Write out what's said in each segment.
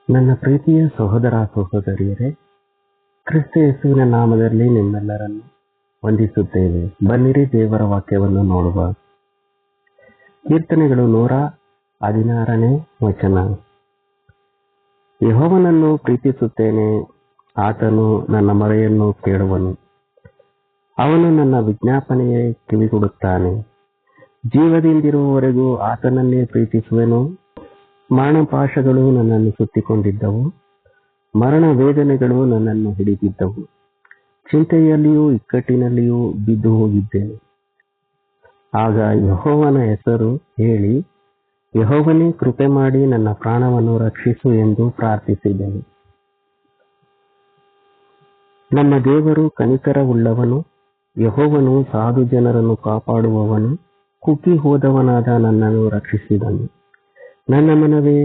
ನನ್ನ ಪ್ರೀತಿಯ ಸಹೋದರ ಸಹೋದರಿಯರೇ, ಕ್ರಿಸ್ತ ಯೇಸುವಿನ ನಾಮದಲ್ಲಿ ನಿಮ್ಮೆಲ್ಲರನ್ನು ವಂದಿಸುತ್ತೇವೆ. ಬನ್ನಿರಿ ದೇವರ ವಾಕ್ಯವನ್ನು ನೋಡುವ. ಕೀರ್ತನೆಗಳು 116ನೇ ವಚನ. ಯೆಹೋವನನ್ನು ಪ್ರೀತಿಸುತ್ತೇನೆ, ಆತನು ನನ್ನ ಮೊರೆಯನ್ನು ಕೇಳುವನು. ಅವನು ನನ್ನ ವಿಜ್ಞಾಪನೆಗೆ ಕಿವಿಗೊಡುತ್ತಾನೆ. ಜೀವದಿಂದಿರುವವರೆಗೂ ಆತನನ್ನೇ ಪ್ರೀತಿಸುವೆನು. ಮರಣಪಾಶಗಳು ನನ್ನನ್ನು ಸುತ್ತಿಕೊಂಡಿದ್ದವು, ಮರಣ ವೇದನೆಗಳು ನನ್ನನ್ನು ಹಿಡಿದಿದ್ದವು. ಚಿಂತೆಯಲ್ಲಿಯೂ ಇಕ್ಕಟ್ಟಿನಲ್ಲಿಯೂ ಬಿದ್ದು ಹೋಗಿದ್ದೇನೆ. ಆಗ ಯೆಹೋವನ ಹೆಸರು ಹೇಳಿ, ಯೆಹೋವನೇ ಕೃಪೆ ಮಾಡಿ ನನ್ನ ಪ್ರಾಣವನ್ನು ರಕ್ಷಿಸು ಎಂದು ಪ್ರಾರ್ಥಿಸಿದೆನು. ನಮ್ಮ ದೇವರು ಕನಿಕರವುಳ್ಳವನು. ಯೆಹೋವನು ಸಾಧು ಜನರನ್ನು ಕಾಪಾಡುವವನು. ಕುಗ್ಗಿ ಹೋದವನಾದ ನನ್ನನ್ನು ರಕ್ಷಿಸಿದನು. ನನ್ನ ಮನವೇ,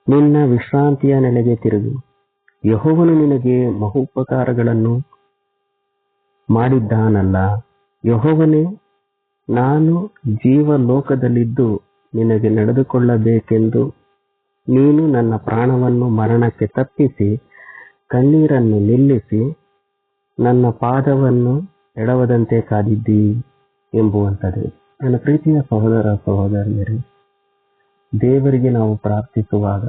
ನಿನ್ನ ವಿಶ್ರಾಂತಿಯ ನೆಲೆಗೆ ತಿರುಗು. ಯೆಹೋವನು ನಿನಗೆ ಮಹೋಪಕಾರಗಳನ್ನು ಮಾಡಿದ್ದಾನಲ್ಲ. ಯೆಹೋವನೇ, ನಾನು ಜೀವಲೋಕದಲ್ಲಿದ್ದು ನಿನಗೆ ನಡೆದುಕೊಳ್ಳಬೇಕೆಂದು ನೀನು ನನ್ನ ಪ್ರಾಣವನ್ನು ಮರಣಕ್ಕೆ ತಪ್ಪಿಸಿ ಕಣ್ಣೀರನ್ನು ನಿಲ್ಲಿಸಿ ನನ್ನ ಪಾದವನ್ನು ಎಡವದಂತೆ ಕಾದಿದ್ದೀ ಎಂಬುವಂಥದ್ದು. ನನ್ನ ಪ್ರೀತಿಯ ಸಹೋದರ ಸಹೋದರಿಯರೇ, ದೇವರಿಗೆ ನಾವು ಪ್ರಾರ್ಥಿಸುವಾಗ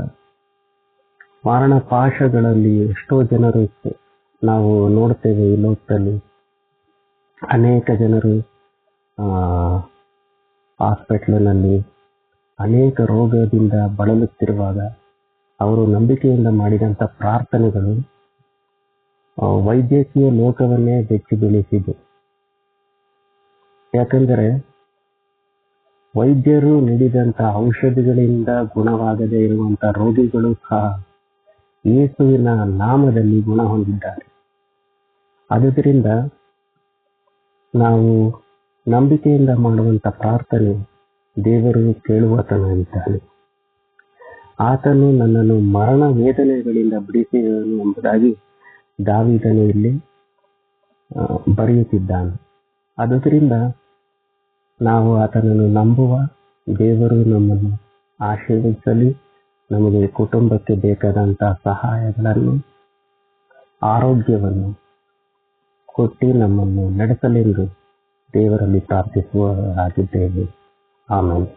ಮರಣ ಪಾಶಗಳಲ್ಲಿ ಎಷ್ಟೋ ಜನರು ನಾವು ನೋಡ್ತೇವೆ. ಈ ಲೋಕದಲ್ಲಿ ಅನೇಕ ಜನರು ಹಾಸ್ಪಿಟ್ಲಿನಲ್ಲಿ ಅನೇಕ ರೋಗದಿಂದ ಬಳಲುತ್ತಿರುವಾಗ ಅವರು ನಂಬಿಕೆಯಿಂದ ಮಾಡಿದಂಥ ಪ್ರಾರ್ಥನೆಗಳು ವೈದ್ಯಕೀಯ ಲೋಕವನ್ನೇ ಬೆಚ್ಚಿ ಬೀಳಿಸಿದೆ. ಯಾಕಂದರೆ ವೈದ್ಯರು ನೀಡಿದಂಥ ಔಷಧಿಗಳಿಂದ ಗುಣವಾಗದೇ ಇರುವಂಥ ರೋಗಿಗಳು ಸಹ ಯೇಸುವಿನ ನಾಮದಲ್ಲಿ ಗುಣ ಹೊಂದಿದ್ದಾರೆ. ಆದುದರಿಂದ ನಾವು ನಂಬಿಕೆಯಿಂದ ಮಾಡುವಂಥ ಪ್ರಾರ್ಥನೆ ದೇವರು ಕೇಳುವಾತನಾಗಿದ್ದಾನೆ. ಆತನು ನನ್ನನ್ನು ಮರಣ ವೇದನೆಗಳಿಂದ ಬಿಡಿಸಿದನು ಎಂಬುದಾಗಿ ದಾವೀದನು ಇಲ್ಲಿ ಬರೆಯುತ್ತಿದ್ದಾನೆ. ಆದುದರಿಂದ ನಾವು ಆತನನ್ನು ನಂಬುವ. ದೇವರು ನಮ್ಮನ್ನು ಆಶೀರ್ವದಿಸಲಿ. ನಮಗೆ ಕುಟುಂಬಕ್ಕೆ ಬೇಕಾದಂಥ ಸಹಾಯಗಳನ್ನು, ಆರೋಗ್ಯವನ್ನು ಕೊಟ್ಟು ನಮ್ಮನ್ನು ನಡೆಸಲೆಂದು ದೇವರಲ್ಲಿ ಪ್ರಾರ್ಥಿಸುವವರಾಗಿದ್ದೇವೆ. ಆಮೇಲೆ